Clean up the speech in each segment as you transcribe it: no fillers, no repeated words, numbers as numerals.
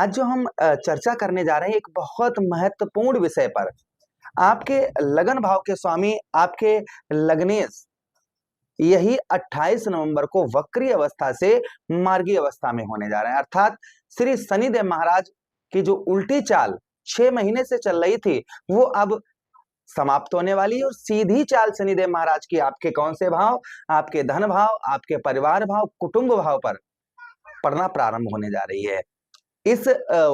आज जो हम चर्चा करने जा रहे हैं एक बहुत महत्वपूर्ण विषय पर। आपके लगन भाव के स्वामी आपके लग्नेश यही 28 नवंबर को वक्री अवस्था से मार्गी अवस्था में होने जा रहे हैं, अर्थात श्री शनिदेव महाराज की जो उल्टी चाल 6 महीने से चल रही थी वो अब समाप्त होने वाली है और सीधी चाल शनिदेव महाराज की आपके कौन से भाव, आपके धन भाव, आपके परिवार भाव, कुटुंब भाव पर पड़ना प्रारंभ होने जा रही है। इस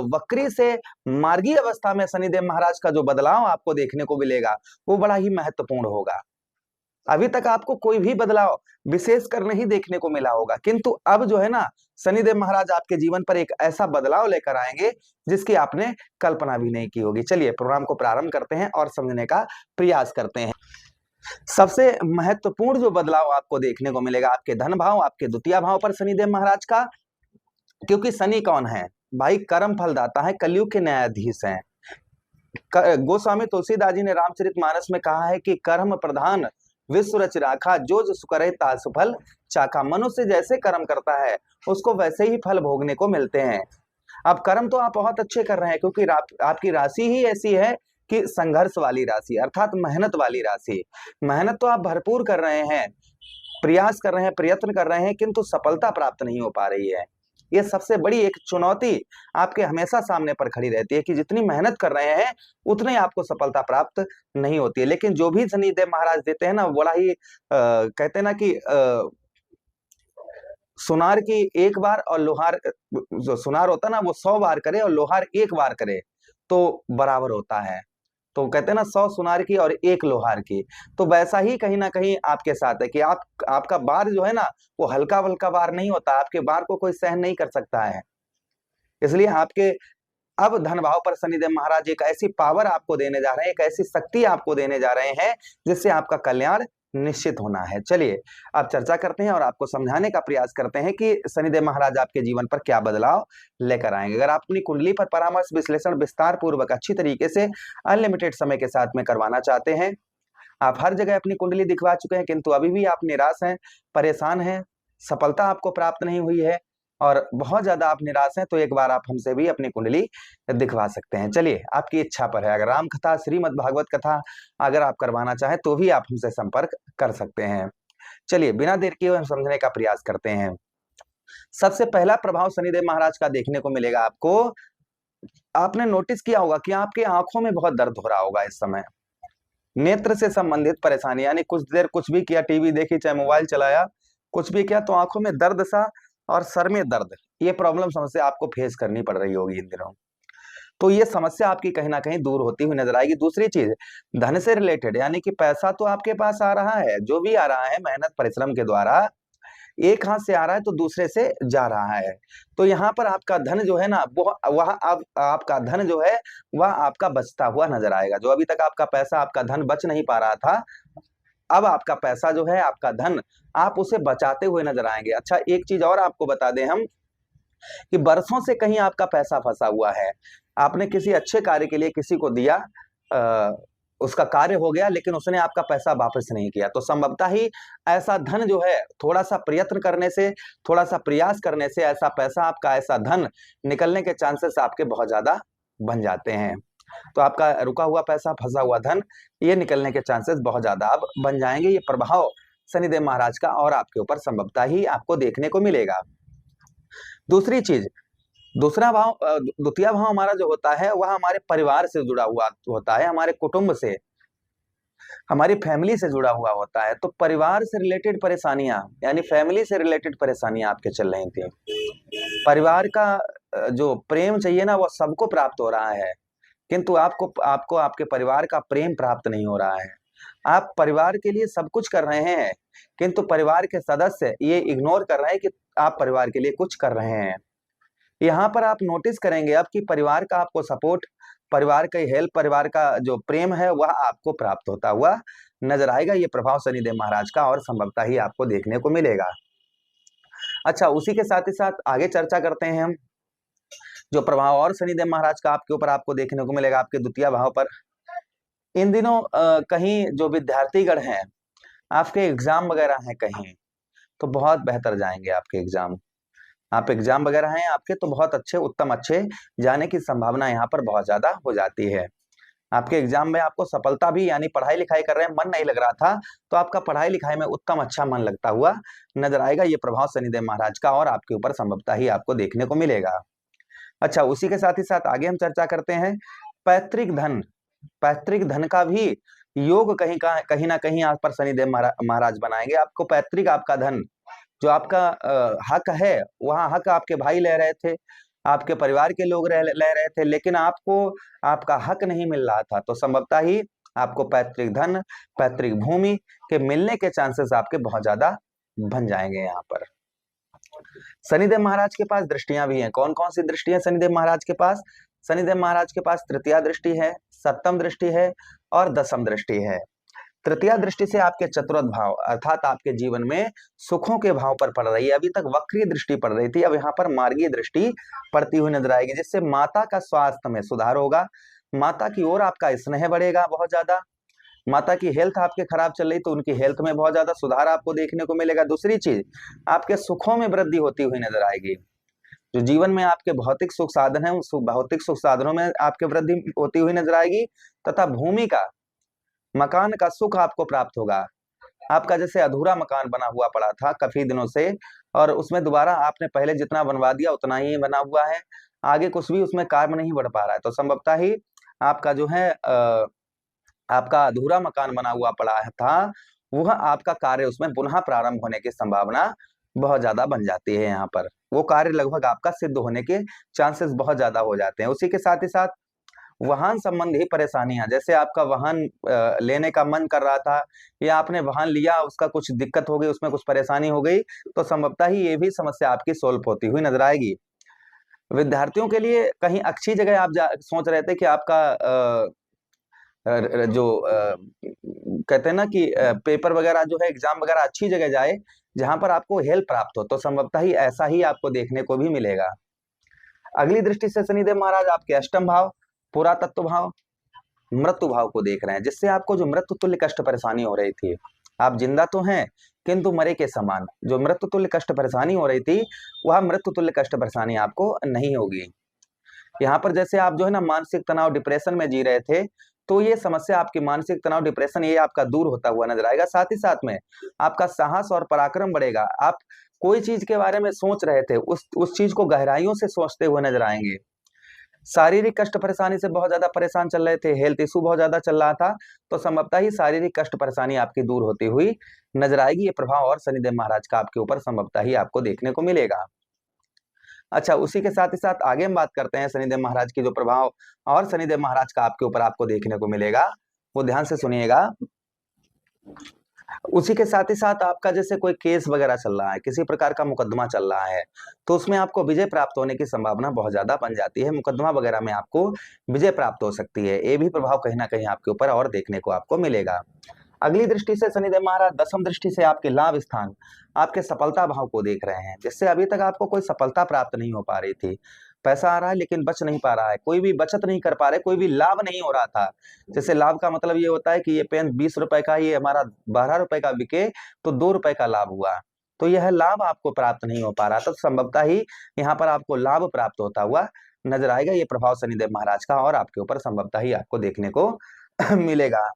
वक्री से मार्गी अवस्था में शनिदेव महाराज का जो बदलाव आपको देखने को मिलेगा वो बड़ा ही महत्वपूर्ण होगा। अभी तक आपको कोई भी बदलाव विशेष कर नहीं देखने को मिला होगा, किंतु अब जो है ना शनिदेव महाराज आपके जीवन पर एक ऐसा बदलाव लेकर आएंगे जिसकी आपने कल्पना भी नहीं की होगी। चलिए प्रोग्राम को प्रारंभ करते हैं और समझने का प्रयास करते हैं। सबसे महत्वपूर्ण जो बदलाव आपको देखने को मिलेगा आपके धन भाव, आपके द्वितीय भाव पर शनिदेव महाराज का, क्योंकि शनि कौन है भाई? कर्म फलदाता है, कलयुग के न्यायाधीश हैं। गोस्वामी तुलसीदास जी ने रामचरितमानस में कहा है कि कर्म प्रधान विश्व रच राखा, जो जो सुकरे तासु फल चाखा। मनुष्य जैसे कर्म करता है उसको वैसे ही फल भोगने को मिलते हैं। अब कर्म तो आप बहुत अच्छे कर रहे हैं क्योंकि आपकी राशि ही ऐसी है कि संघर्ष वाली राशि, अर्थात मेहनत वाली राशि। मेहनत तो आप भरपूर कर रहे हैं, प्रयास कर रहे हैं, प्रयत्न कर रहे हैं, किंतु सफलता प्राप्त नहीं हो पा रही है। ये सबसे बड़ी एक चुनौती आपके हमेशा सामने पर खड़ी रहती है कि जितनी मेहनत कर रहे हैं उतनी आपको सफलता प्राप्त नहीं होती है। लेकिन जो भी शनिदेव महाराज देते हैं ना, बड़ा ही कहते हैं ना कि सुनार की एक बार और लोहार, जो सुनार होता है ना वो 100 बार करे और लोहार एक बार करे तो बराबर होता है। तो कहते हैं ना 100 सुनार की और 1 लोहार की, तो वैसा ही कहीं ना कहीं आपके साथ है कि आपका बार जो है ना वो हल्का वल्का बार नहीं होता, आपके बार को कोई सहन नहीं कर सकता है। इसलिए आपके अब धन भाव पर शनिदेव महाराज एक ऐसी पावर आपको देने जा रहे हैं, एक ऐसी शक्ति आपको देने जा रहे हैं जिससे आपका कल्याण निश्चित होना है। चलिए अब चर्चा करते हैं और आपको समझाने का प्रयास करते हैं कि शनिदेव महाराज आपके जीवन पर क्या बदलाव लेकर आएंगे। अगर आप अपनी कुंडली पर परामर्श विश्लेषण विस्तार पूर्वक अच्छी तरीके से अनलिमिटेड समय के साथ में करवाना चाहते हैं, आप हर जगह अपनी कुंडली दिखवा चुके हैं किंतु अभी भी आप निराश हैं, परेशान हैं, सफलता आपको प्राप्त नहीं हुई है और बहुत ज्यादा आप निराश हैं, तो एक बार आप हमसे भी अपनी कुंडली दिखवा सकते हैं। चलिए आपकी इच्छा पर है, अगर राम कथा, श्रीमद् भागवत कथा अगर आप करवाना चाहें तो भी आप हमसे संपर्क कर सकते हैं। चलिए बिना देर किए हम समझने का प्रयास करते हैं। सबसे पहला प्रभाव शनिदेव महाराज का देखने को मिलेगा आपको। आपने नोटिस किया होगा कि आपके आंखों में बहुत दर्द हो रहा होगा इस समय, नेत्र से संबंधित परेशानी, यानी कुछ देर कुछ भी किया, टीवी देखी, चाहे मोबाइल चलाया, कुछ भी किया तो आंखों में दर्द सा और सर में दर्द, ये प्रॉब्लम समस्या आपको फेस करनी पड़ रही होगी इन दिनों। तो ये समस्या आपकी कहीं ना कहीं दूर होती हुई नजर आएगी। दूसरी चीज, धन से रिलेटेड, यानी कि पैसा तो आपके पास आ रहा है, जो भी आ रहा है मेहनत परिश्रम के द्वारा एक हाथ से आ रहा है तो दूसरे से जा रहा है। तो यहाँ पर आपका धन जो है ना वो वह आपका धन जो है वह आपका बचता हुआ नजर आएगा। जो अभी तक आपका पैसा, आपका धन बच नहीं पा रहा था, अब आपका पैसा जो है, आपका धन, आप उसे बचाते हुए नजर आएंगे। अच्छा एक चीज और आपको बता दें हम कि बरसों से कहीं आपका पैसा फंसा हुआ है, आपने किसी अच्छे कार्य के लिए किसी को दिया, उसका कार्य हो गया लेकिन उसने आपका पैसा वापस नहीं किया, तो संभवतः ही ऐसा धन जो है थोड़ा सा प्रयत्न करने से, थोड़ा सा प्रयास करने से ऐसा पैसा, आपका ऐसा धन निकलने के चांसेस आपके बहुत ज्यादा बन जाते हैं। तो आपका रुका हुआ पैसा, फंसा हुआ धन, ये निकलने के चांसेस बहुत ज्यादा अब बन जाएंगे। ये प्रभाव शनिदेव महाराज का और आपके ऊपर संभवतः ही आपको देखने को मिलेगा। दूसरी चीज, दूसरा भाव, द्वितीय भाव हमारा जो होता है वह हमारे परिवार से जुड़ा हुआ होता है, हमारे कुटुंब से, हमारी फैमिली से जुड़ा हुआ होता है। तो परिवार से रिलेटेड परेशानियां, यानी फैमिली से रिलेटेड परेशानियां आपके चल रही थी। परिवार का जो प्रेम चाहिए ना वो सबको प्राप्त हो रहा है, किंतु आपको आपके परिवार का प्रेम प्राप्त नहीं हो रहा है। आप परिवार के लिए सब कुछ कर रहे हैं किंतु परिवार के सदस्य ये इग्नोर कर रहे हैं कि आप परिवार के लिए कुछ कर रहे हैं। यहाँ पर आप नोटिस करेंगे अब कि परिवार का आपको सपोर्ट, परिवार का हेल्प, परिवार का जो प्रेम है वह आपको प्राप्त होता हुआ नजर आएगा। ये प्रभाव शनिदेव महाराज का और संभवतः ही आपको देखने को मिलेगा। अच्छा उसी के साथ ही साथ आगे चर्चा करते हैं हम, जो प्रभाव और शनिदेव महाराज का आपके ऊपर आपको देखने को मिलेगा आपके द्वितीय भाव पर। इन दिनों कहीं जो विद्यार्थीगण हैं, आपके एग्जाम वगैरह हैं कहीं, तो बहुत बेहतर जाएंगे आपके एग्जाम। आप एग्जाम वगैरह हैं आपके तो बहुत अच्छे उत्तम अच्छे जाने की संभावना यहाँ पर बहुत ज्यादा हो जाती है। आपके एग्जाम में आपको सफलता भी, यानी पढ़ाई लिखाई कर रहे हैं मन नहीं लग रहा था तो आपका पढ़ाई लिखाई में उत्तम अच्छा मन लगता हुआ नजर आएगा। ये प्रभाव शनिदेव महाराज का और आपके ऊपर संभवतः ही आपको देखने को मिलेगा। अच्छा, उसी के साथ ही साथ आगे हम चर्चा करते हैं पैतृक धन। पैतृक धन का भी योग कहीं ना कहीं आप पर शनिदेव महाराज बनाएंगे। आपको पैतृक आपका धन जो आपका हक है, वहां हक आपके भाई ले रहे थे, आपके परिवार के लोग ले रहे थे, लेकिन आपको आपका हक नहीं मिल रहा था, तो संभवतः ही आपको पैतृक धन, पैतृक भूमि के मिलने के चांसेस आपके बहुत ज्यादा बन जाएंगे। यहाँ पर शनिदेव महाराज के पास दृष्टियां भी हैं। कौन कौन सी दृष्टियां शनिदेव महाराज के पास? शनिदेव महाराज के पास तृतीया दृष्टि है, सप्तम दृष्टि है और दसम दृष्टि है। तृतीया दृष्टि से आपके चतुर्थ भाव अर्थात आपके जीवन में सुखों के भाव पर पड़ रही है। अभी तक वक्रीय दृष्टि पड़ रही थी, अब यहाँ पर मार्गीय दृष्टि पड़ती हुई नजर आएगी, जिससे माता का स्वास्थ्य में सुधार होगा, माता की ओर आपका स्नेह बढ़ेगा बहुत ज्यादा। माता की हेल्थ आपके खराब चल रही तो उनकी हेल्थ में बहुत ज्यादा सुधार आपको देखने को मिलेगा। दूसरी चीज, आपके सुखों में वृद्धि होती हुई नजर आएगी। जो जीवन में आपके भौतिक सुख साधन है, उन भौतिक सुख साधनों में आपके वृद्धि होती हुई नजर आएगी, तथा भूमि का, मकान का सुख आपको प्राप्त होगा। आपका जैसे अधूरा मकान बना हुआ पड़ा था काफी दिनों से, और उसमें दोबारा आपने पहले जितना बनवा दिया उतना ही बना हुआ है, आगे कुछ भी उसमें कार्य नहीं बढ़ पा रहा है, तो संभवतः ही आपका जो है आपका अधूरा मकान बना हुआ पड़ा था, वह आपका कार्य उसमें पुनः प्रारंभ होने की संभावना बहुत ज्यादा बन जाती है। यहाँ पर वो कार्य लगभग आपका सिद्ध होने के चांसेस बहुत ज्यादा हो जाते हैं। उसी के साथ ही साथ वाहन संबंधी परेशानियां, जैसे आपका वाहन लेने का मन कर रहा था या आपने वाहन लिया, उसका कुछ दिक्कत हो गई, उसमें कुछ परेशानी हो गई, तो संभवतः ही ये भी समस्या आपकी सोल्व होती हुई नजर आएगी। विद्यार्थियों के लिए कहीं अच्छी जगह आप सोच रहे थे कि आपका जो कहते हैं ना कि पेपर वगैरह जो है, एग्जाम वगैरह अच्छी जगह जाए जहां पर आपको हेल्प प्राप्त हो, तो संभवतः ही ऐसा ही आपको देखने को भी मिलेगा। अगली दृष्टि से शनिदेव महाराज आपके अष्टम भाव, पुरातत्व भाव, मृत्यु भाव को देख रहे हैं, जिससे आपको जो मृत्यु तुल्य कष्ट परेशानी हो रही थी, आप जिंदा तो हैं किंतु मरे के समान, जो मृत्यु तुल्य कष्ट परेशानी हो रही थी वह मृत्यु तुल्य कष्ट परेशानी आपको नहीं होगी। यहाँ पर जैसे आप जो है ना मानसिक तनाव डिप्रेशन में जी रहे थे, तो ये समस्या आपकी मानसिक तनाव डिप्रेशन ये आपका दूर होता हुआ नजर आएगा। साथ ही साथ में आपका साहस और पराक्रम बढ़ेगा। आप कोई चीज के बारे में सोच रहे थे, उस चीज को गहराइयों से सोचते हुए नजर आएंगे। शारीरिक कष्ट परेशानी से बहुत ज्यादा परेशान चल रहे थे, हेल्थ इशू बहुत ज्यादा चल रहा था, तो संभवतः ही शारीरिक कष्ट परेशानी आपकी दूर होती हुई नजर आएगी। ये प्रभाव और शनिदेव महाराज का आपके ऊपर संभवतः ही आपको देखने को मिलेगा। अच्छा, उसी के साथ ही साथ आगे हम बात करते हैं शनिदेव महाराज की जो प्रभाव और शनिदेव महाराज का आपके ऊपर आपको देखने को मिलेगा, वो ध्यान से सुनिएगा। उसी के साथ ही साथ आपका जैसे कोई केस वगैरह चल रहा है, किसी प्रकार का मुकदमा चल रहा है, तो उसमें आपको विजय प्राप्त होने की संभावना बहुत ज्यादा बन जाती है। मुकदमा वगैरह में आपको विजय प्राप्त हो सकती है, ये भी प्रभाव कहीं ना कहीं आपके ऊपर और देखने को आपको मिलेगा। अगली दृष्टि से शनिदेव महाराज दसम दृष्टि से आपके लाभ स्थान, आपके सफलता भाव को देख रहे हैं, जिससे अभी तक आपको कोई सफलता प्राप्त नहीं हो पा रही थी। पैसा आ रहा है लेकिन बच नहीं पा रहा है, कोई भी बचत नहीं कर पा रहे, कोई भी लाभ नहीं हो रहा था। जैसे लाभ का मतलब ये होता है कि ये पेन 20 रुपए का, ये हमारा 12 रुपए का बिके तो 2 रुपए का लाभ हुआ, तो यह लाभ आपको प्राप्त नहीं हो पा रहा था, तो संभवतः ही यहाँ पर आपको लाभ प्राप्त होता हुआ नजर आएगा। ये प्रभाव शनिदेव महाराज का और आपके ऊपर संभवतः ही आपको देखने को मिलेगा।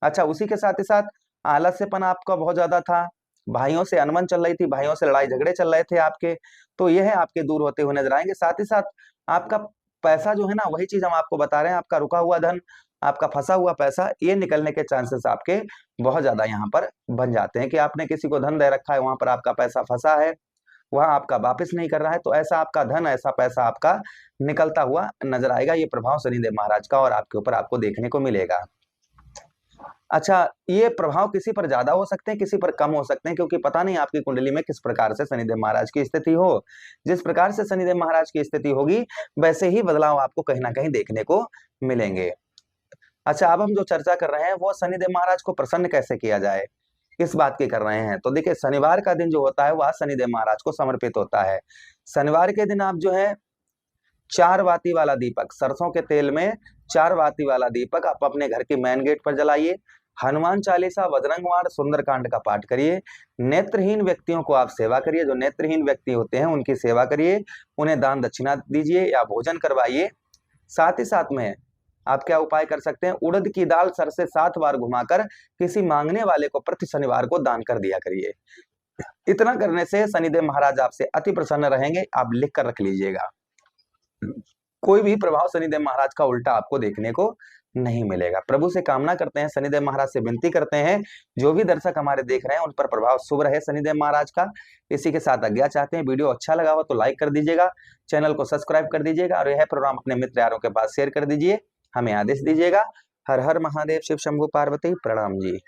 अच्छा, उसी के साथ ही साथ आलस्यपन आपका बहुत ज्यादा था, भाइयों से अनबन चल रही थी, भाइयों से लड़ाई झगड़े चल रहे थे आपके, तो यह आपके दूर होते हुए नजर आएंगे। साथ ही साथ आपका पैसा जो है ना, वही चीज हम आपको बता रहे हैं, आपका रुका हुआ धन, आपका फंसा हुआ पैसा, ये निकलने के चांसेस आपके बहुत ज्यादा यहाँ पर बन जाते हैं कि आपने किसी को धन दे रखा है, वहां पर आपका पैसा फंसा है, वहां आपका वापस नहीं कर रहा है, तो ऐसा आपका धन, ऐसा पैसा आपका निकलता हुआ नजर आएगा। ये प्रभाव शनिदेव महाराज का और आपके ऊपर आपको देखने को मिलेगा। अच्छा, ये प्रभाव किसी पर ज्यादा हो सकते हैं, किसी पर कम हो सकते हैं, क्योंकि पता नहीं आपकी कुंडली में किस प्रकार से शनिदेव महाराज की स्थिति हो। जिस प्रकार से शनिदेव महाराज की स्थिति होगी वैसे ही बदलाव आपको कहीं ना कहीं देखने को मिलेंगे। अच्छा, अब हम जो चर्चा कर रहे हैं वो शनिदेव महाराज को प्रसन्न कैसे किया जाए, इस बात की कर रहे हैं। तो देखिए, शनिवार का दिन जो होता है वह शनिदेव महाराज को समर्पित होता है। शनिवार के दिन आप जो है 4 वाती वाला दीपक, सरसों के तेल में 4 वाती वाला दीपक आप अपने घर के मेन गेट पर जलाइए। हनुमान चालीसा, बजरंगबाण, सुंदरकांड का पाठ करिए। नेत्रहीन व्यक्तियों को आप सेवा करिए, जो नेत्रहीन व्यक्ति होते हैं उनकी सेवा करिए, उन्हें दान दक्षिणा दीजिए या भोजन करवाइए। साथ ही साथ में आप क्या उपाय कर सकते हैं, उड़द की दाल सर से 7 बार घुमाकर किसी मांगने वाले को प्रति शनिवार को दान कर दिया करिए। इतना करने से शनिदेव महाराज आपसे अति प्रसन्न रहेंगे, आप लिख कर रख लीजिएगा। कोई भी प्रभाव शनिदेव महाराज का उल्टा आपको देखने को नहीं मिलेगा। प्रभु से कामना करते हैं, शनिदेव महाराज से विनती करते हैं, जो भी दर्शक हमारे देख रहे हैं उन पर प्रभाव शुभ रहे शनिदेव महाराज का। इसी के साथ आज्ञा चाहते हैं। वीडियो अच्छा लगा हो तो लाइक कर दीजिएगा, चैनल को सब्सक्राइब कर दीजिएगा और यह प्रोग्राम अपने मित्र यारों के पास शेयर कर दीजिए। हमें आदेश दीजिएगा। हर हर महादेव, शिव शंभु पार्वती, प्रणाम जी।